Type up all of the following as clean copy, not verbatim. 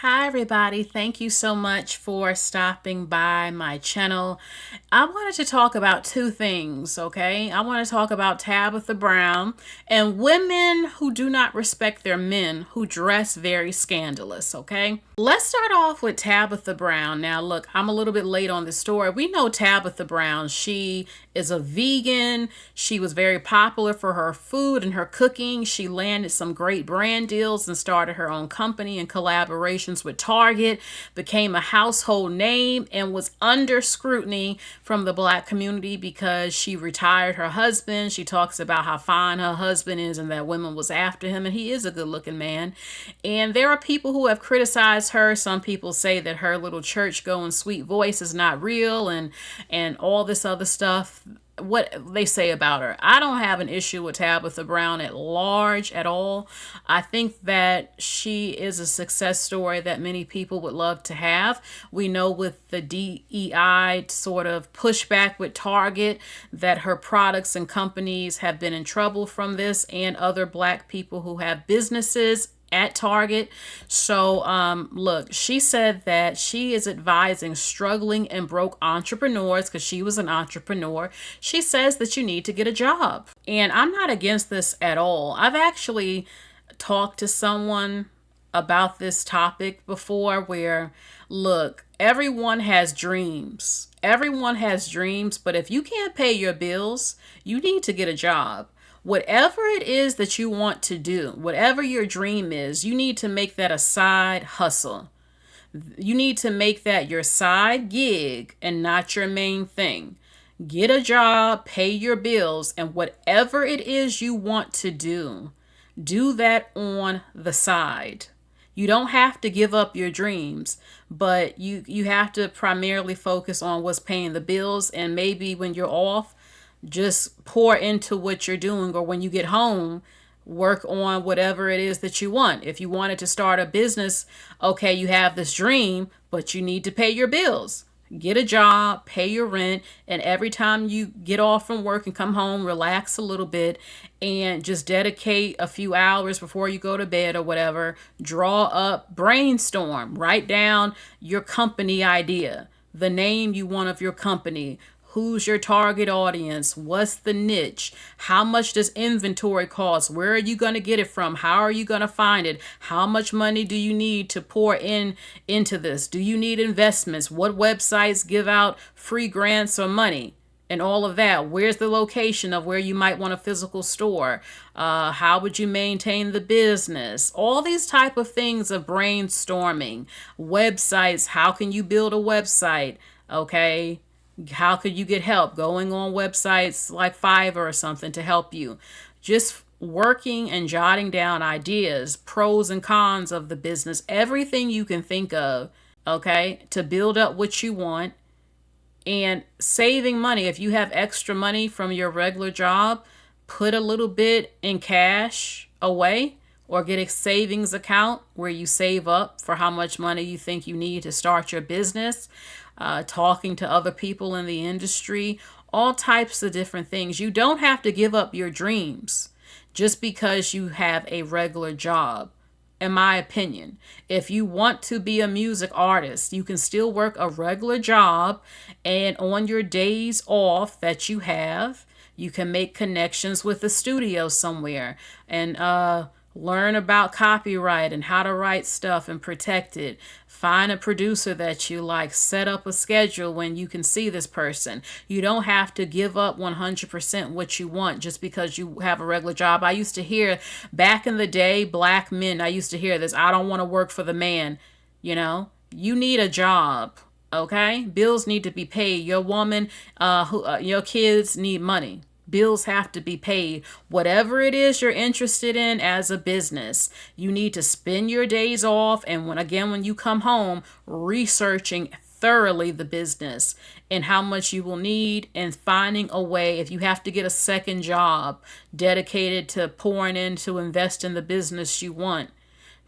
Hi, everybody. Thank you so much for stopping by my channel. I wanted to talk about two things, okay? I want to talk about Tabitha Brown and women who do not respect their men who dress very scandalous, okay? Let's start off with Tabitha Brown. Now, look, I'm a little bit late on this story. We know Tabitha Brown. She is a vegan. She was very popular for her food and her cooking. She landed some great brand deals and started her own company in collaborations with Target, became a household name, and was under scrutiny from the Black community because she retired her husband. She talks about how fine her husband is and that women was after him, and he is a good looking man. And there are people who have criticized her. Some people say that her little church going sweet voice is not real, and all this other stuff, what they say about her. I don't have an issue with Tabitha Brown at large at all. I think that she is a success story that many people would love to have. We know with the DEI sort of pushback with Target that her products and companies have been in trouble from this, and other Black people who have businesses at Target. So, look, she said that she is advising struggling and broke entrepreneurs because she was an entrepreneur. She says that you need to get a job. And I'm not against this at all. I've actually talked to someone about this topic before where, look, everyone has dreams. Everyone has dreams, but if you can't pay your bills, you need to get a job. Whatever it is that you want to do, whatever your dream is, you need to make that a side hustle. You need to make that your side gig and not your main thing. Get a job, pay your bills, and whatever it is you want to do that on the side. You don't have to give up your dreams, but you have to primarily focus on what's paying the bills, and maybe when you're off, just pour into what you're doing, or when you get home, work on whatever it is that you want. If you wanted to start a business, okay, you have this dream, but you need to pay your bills. Get a job, pay your rent, and every time you get off from work and come home, relax a little bit and just dedicate a few hours before you go to bed or whatever. Draw up, brainstorm, write down your company idea, the name you want of your company. Who's your target audience? What's the niche? How much does inventory cost? Where are you going to get it from? How are you going to find it? How much money do you need to pour into this? Do you need investments? What websites give out free grants or money? And all of that. Where's the location of where you might want a physical store? How would you maintain the business? All these type of things of brainstorming. Websites. How can you build a website? Okay. How could you get help? Going on websites like Fiverr or something to help you. Just working and jotting down ideas, pros and cons of the business, everything you can think of, okay, to build up what you want, and saving money. If you have extra money from your regular job, put a little bit in cash away, or get a savings account where you save up for how much money you think you need to start your business. Talking to other people in the industry, all types of different things. You don't have to give up your dreams just because you have a regular job. In my opinion, if you want to be a music artist, you can still work a regular job, and on your days off that you have, you can make connections with a studio somewhere and learn about copyright and how to write stuff and protect it. Find a producer that you like. Set up a schedule when you can see this person. You don't have to give up 100% what you want just because you have a regular job. I used to hear back in the day, Black men, I used to hear this: I don't want to work for the man. You need a job. Okay? Bills need to be paid. Your woman, your kids need money. Bills have to be paid. Whatever it is you're interested in as a business, you need to spend your days off, and when you come home, researching thoroughly the business and how much you will need, and finding a way, if you have to get a second job dedicated to pouring in to invest in the business you want,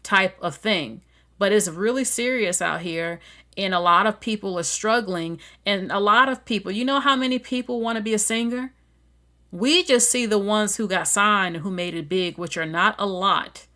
type of thing. But it's really serious out here, and a lot of people are struggling. And a lot of people, you know how many people want to be a singer? We just see the ones who got signed and who made it big, which are not a lot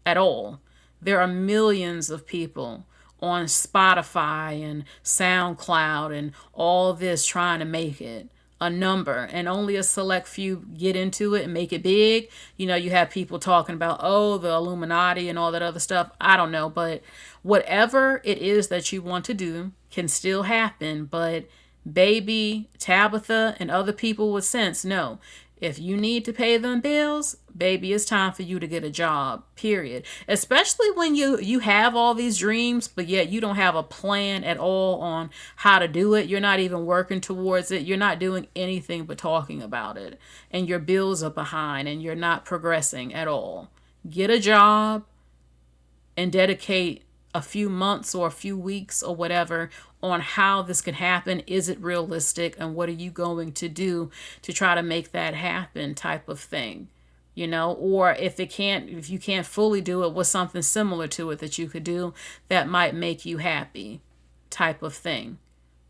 at all. There are millions of people on Spotify and SoundCloud and all this trying to make it a number, and only a select few get into it and make it big. You have people talking about, oh, the Illuminati and all that other stuff. I don't know, but whatever it is that you want to do can still happen. But baby Tabitha and other people with sense know, if you need to pay them bills, baby, it's time for you to get a job, period. Especially when you have all these dreams, but yet you don't have a plan at all on how to do it. You're not even working towards it. You're not doing anything but talking about it. And your bills are behind and you're not progressing at all. Get a job and dedicate a few months or a few weeks or whatever on how this can happen. Is it realistic? And what are you going to do to try to make that happen, type of thing? Or if you can't fully do it, what's something similar to it that you could do that might make you happy, type of thing.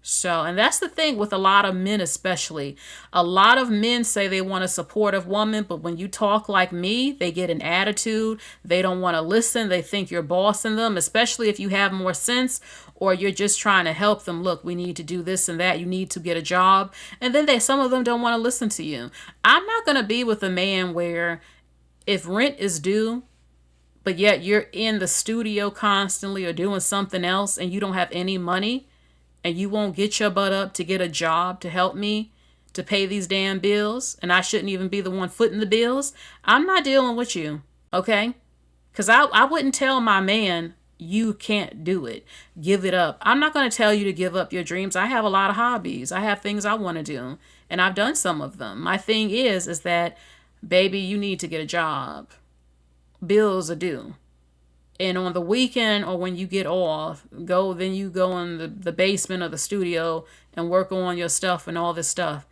So, and that's the thing with a lot of men, especially. A lot of men say they want a supportive woman, but when you talk like me, they get an attitude. They don't want to listen. They think you're bossing them, especially if you have more sense or you're just trying to help them. Look, we need to do this and that. You need to get a job. And then some of them don't want to listen to you. I'm not going to be with a man where if rent is due, but yet you're in the studio constantly or doing something else and you don't have any money, and you won't get your butt up to get a job to help me to pay these damn bills, and I shouldn't even be the one footing the bills, I'm not dealing with you, okay? Because I wouldn't tell my man, you can't do it. Give it up. I'm not going to tell you to give up your dreams. I have a lot of hobbies. I have things I want to do, and I've done some of them. My thing is that, baby, you need to get a job. Bills are due. And on the weekend or when you get off, you go in the basement of the studio and work on your stuff and all this stuff.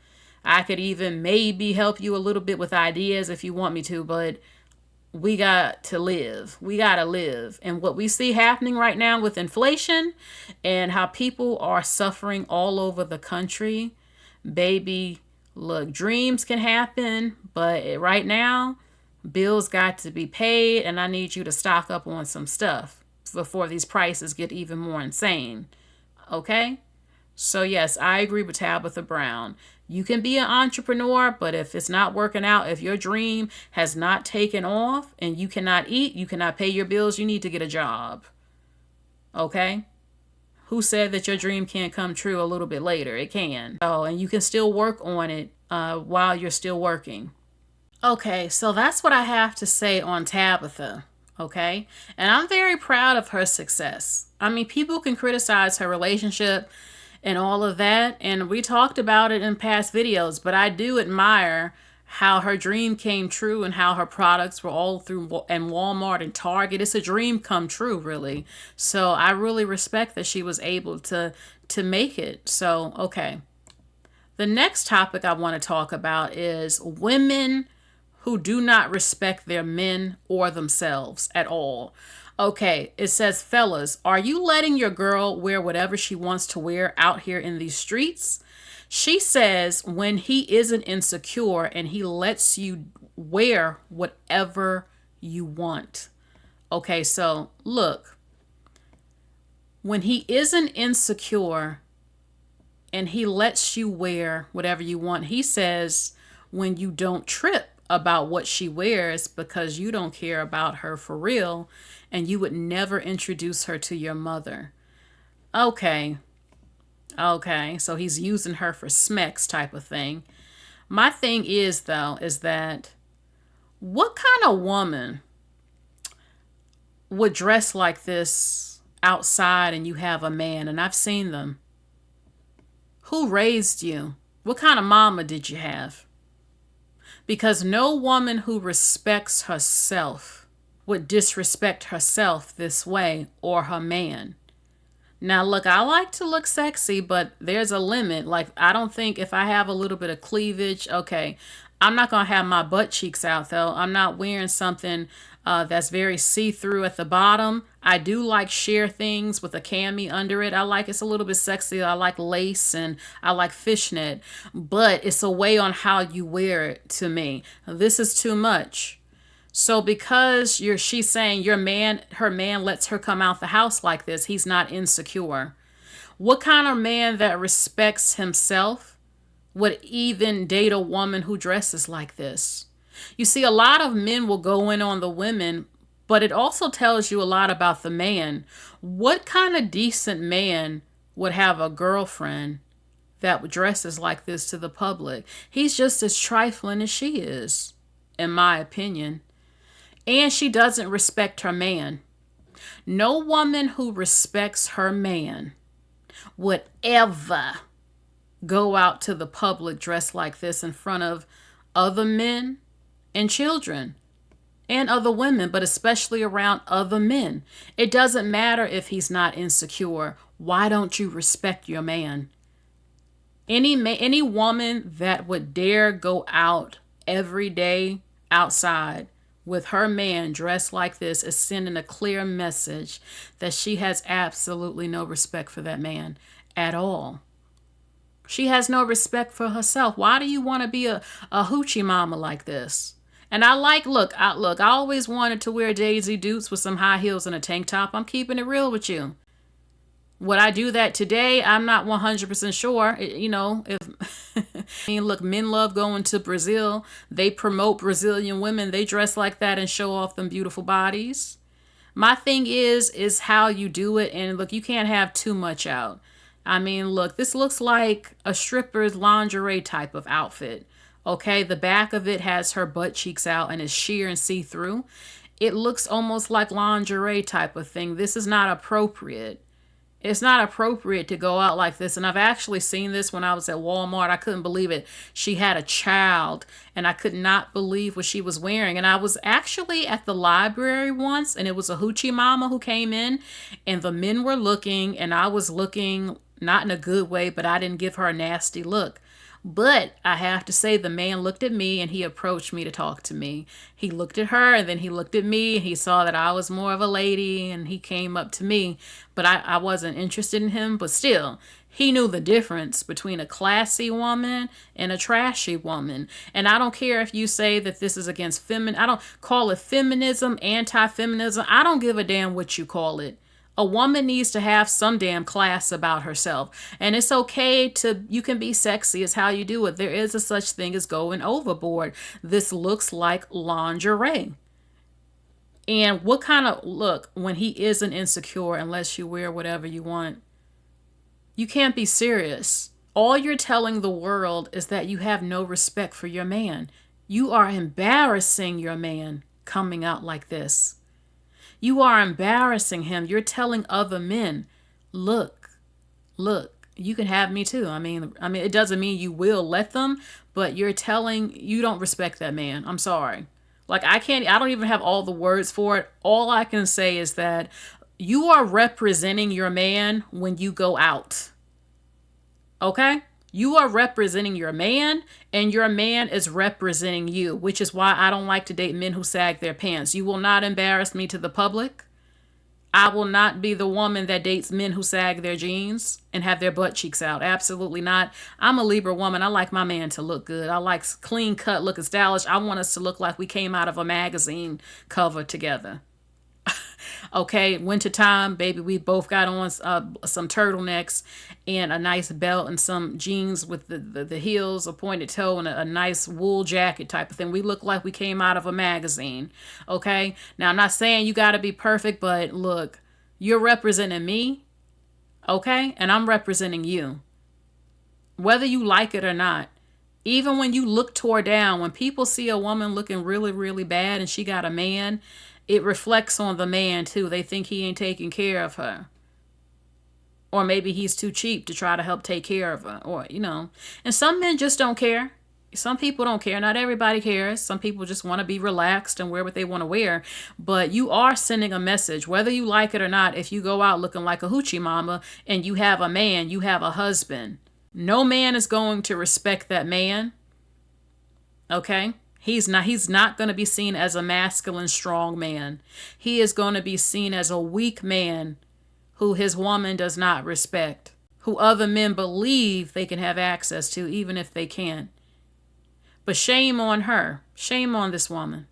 I could even maybe help you a little bit with ideas if you want me to, but we got to live. We got to live. And what we see happening right now with inflation and how people are suffering all over the country, baby, look, dreams can happen, but right now, bills got to be paid, and I need you to stock up on some stuff before these prices get even more insane. Okay? So yes, I agree with Tabitha Brown. You can be an entrepreneur, but if it's not working out, if your dream has not taken off and you cannot eat, you cannot pay your bills, you need to get a job. Okay? Who said that your dream can't come true a little bit later? It can. Oh, and you can still work on it while you're still working. Okay, so that's what I have to say on Tabitha, okay? And I'm very proud of her success. I mean, people can criticize her relationship and all of that, and we talked about it in past videos, but I do admire how her dream came true and how her products were all through and Walmart and Target. It's a dream come true, really. So I really respect that she was able to make it. So, okay. The next topic I want to talk about is women who do not respect their men or themselves at all. Okay, it says, fellas, are you letting your girl wear whatever she wants to wear out here in these streets? She says when he isn't insecure and he lets you wear whatever you want. Okay, so look, when he isn't insecure and he lets you wear whatever you want, he says when you don't trip about what she wears because you don't care about her for real and you would never introduce her to your mother. Okay, so he's using her for smecks type of thing. My thing is, though, is that what kind of woman would dress like this outside and you have a man? And I've seen them. Who raised you? What kind of mama did you have? Because no woman who respects herself would disrespect herself this way or her man. Now, look, I like to look sexy, but there's a limit. Like, I don't think if I have a little bit of cleavage, okay, I'm not going to have my butt cheeks out, though. I'm not wearing something that's very see-through at the bottom. I do like sheer things with a cami under it. I like it's a little bit sexy. I like lace and I like fishnet, but it's a way on how you wear it to me. This is too much. So because she's saying her man lets her come out the house like this, he's not insecure. What kind of man that respects himself would even date a woman who dresses like this? You see, a lot of men will go in on the women, but it also tells you a lot about the man. What kind of decent man would have a girlfriend that dresses like this to the public? He's just as trifling as she is, in my opinion. And she doesn't respect her man. No woman who respects her man would ever go out to the public dressed like this in front of other men and children and other women, but especially around other men. It doesn't matter if he's not insecure. Why don't you respect your man? Any woman that would dare go out every day outside with her man dressed like this is sending a clear message that she has absolutely no respect for that man at all. She has no respect for herself. Why do you want to be a hoochie mama like this? And look, I always wanted to wear Daisy Dukes with some high heels and a tank top. I'm keeping it real with you. Would I do that today? I'm not 100% sure. If I mean, look, men love going to Brazil. They promote Brazilian women. They dress like that and show off them beautiful bodies. My thing is how you do it. And look, you can't have too much out. I mean, look, this looks like a stripper's lingerie type of outfit. Okay, the back of it has her butt cheeks out and is sheer and see-through. It looks almost like lingerie type of thing. This is not appropriate. It's not appropriate to go out like this. And I've actually seen this when I was at Walmart. I couldn't believe it. She had a child and I could not believe what she was wearing. And I was actually at the library once and it was a hoochie mama who came in and the men were looking and I was looking, not in a good way, but I didn't give her a nasty look. But I have to say the man looked at me and he approached me to talk to me. He looked at her and then he looked at me and he saw that I was more of a lady and he came up to me. But I wasn't interested in him. But still, he knew the difference between a classy woman and a trashy woman. And I don't care if you say that this is against I don't call it feminism, anti-feminism. I don't give a damn what you call it. A woman needs to have some damn class about herself. And it's okay you can be sexy is how you do it. There is a such thing as going overboard. This looks like lingerie. And what kind of look when he isn't insecure unless you wear whatever you want? You can't be serious. All you're telling the world is that you have no respect for your man. You are embarrassing your man coming out like this. You are embarrassing him. You're telling other men, look, you can have me too. I mean, it doesn't mean you will let them, but you don't respect that man. I'm sorry. Like I don't even have all the words for it. All I can say is that you are representing your man when you go out. Okay? You are representing your man and your man is representing you, which is why I don't like to date men who sag their pants. You will not embarrass me to the public. I will not be the woman that dates men who sag their jeans and have their butt cheeks out. Absolutely not. I'm a Libra woman. I like my man to look good. I like clean cut, looking stylish. I want us to look like we came out of a magazine cover together. Okay, wintertime, baby, we both got on some turtlenecks and a nice belt and some jeans with the heels, a pointed toe, and a nice wool jacket type of thing. We look like we came out of a magazine, okay? Now, I'm not saying you got to be perfect, but look, you're representing me, okay? And I'm representing you, whether you like it or not. Even when you look tore down, when people see a woman looking really, really bad and she got a man, it reflects on the man too. They think he ain't taking care of her. Or maybe he's too cheap to try to help take care of her. Or, And some men just don't care. Some people don't care. Not everybody cares. Some people just want to be relaxed and wear what they want to wear. But you are sending a message, whether you like it or not, if you go out looking like a hoochie mama and you have a man, you have a husband. No man is going to respect that man. Okay? He's not going to be seen as a masculine, strong man. He is going to be seen as a weak man who his woman does not respect, who other men believe they can have access to, even if they can't. But shame on her. Shame on this woman.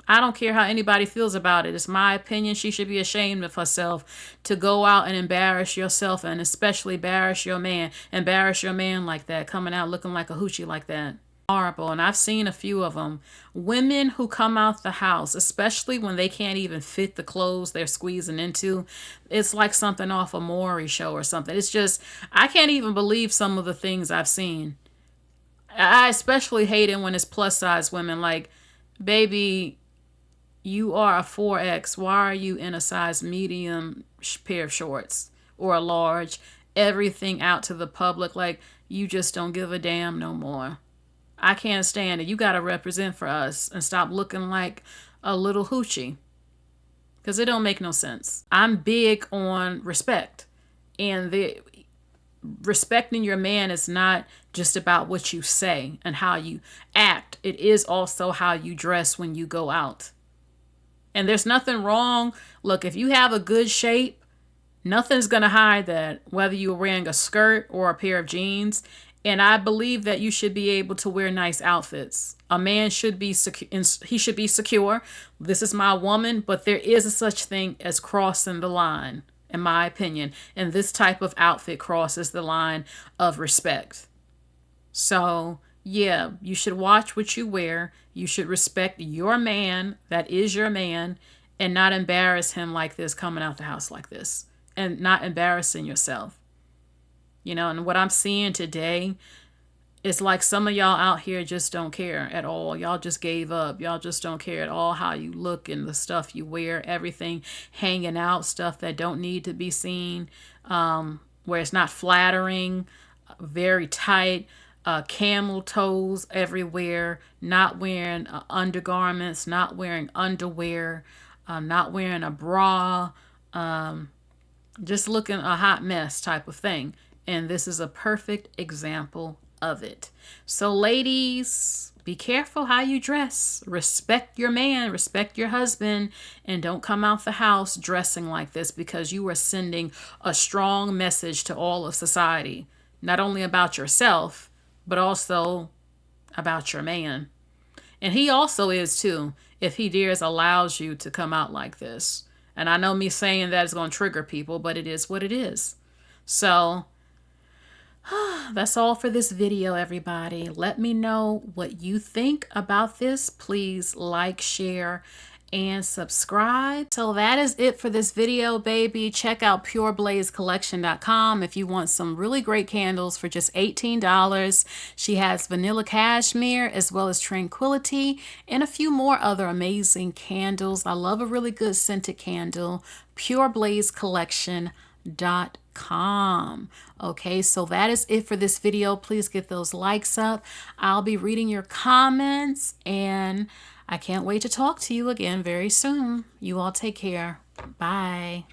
I don't care how anybody feels about it. It's my opinion. She should be ashamed of herself to go out and embarrass yourself, and especially embarrass your man like that, coming out looking like a hoochie like that. Horrible. And I've seen a few of them. Women who come out the house, especially when they can't even fit the clothes they're squeezing into, it's like something off a Maury show or something. It's just, I can't even believe some of the things I've seen. I especially hate it when it's plus size women. Like, baby, you are a 4X. Why are you in a size medium pair of shorts or a large? Everything out to the public. Like, you just don't give a damn no more. I can't stand it. You got to represent for us and stop looking like a little hoochie, because it don't make no sense. I'm big on respect, and the respecting your man is not just about what you say and how you act. It is also how you dress when you go out. And there's nothing wrong. Look, if you have a good shape, nothing's going to hide that, whether you're wearing a skirt or a pair of jeans. And I believe that you should be able to wear nice outfits. A man should be he should be secure. This is my woman, but there is a such thing as crossing the line, in my opinion. And this type of outfit crosses the line of respect. So, yeah, you should watch what you wear. You should respect your man, that is your man, and not embarrass him like this, coming out the house like this, and not embarrassing yourself. You know, and what I'm seeing today is like some of y'all out here just don't care at all. Y'all just gave up. Y'all just don't care at all how you look and the stuff you wear, everything hanging out, stuff that don't need to be seen, where it's not flattering, very tight, camel toes everywhere, not wearing undergarments, not wearing underwear, not wearing a bra, just looking a hot mess type of thing. And this is a perfect example of it. So ladies, be careful how you dress. Respect your man, respect your husband, and don't come out the house dressing like this, because you are sending a strong message to all of society, not only about yourself, but also about your man. And he also is too, if he dares allows you to come out like this. And I know me saying that is going to trigger people, but it is what it is. So that's all for this video, everybody. Let me know what you think about this. Please like, share, and subscribe. So that is it for this video, baby. Check out pureblazecollection.com if you want some really great candles for just $18. She has vanilla cashmere as well as tranquility and a few more other amazing candles. I love a really good scented candle. pureblazecollection.com. Okay, so that is it for this video. Please get those likes up. I'll be reading your comments, and I can't wait to talk to you again very soon. You all take care. Bye.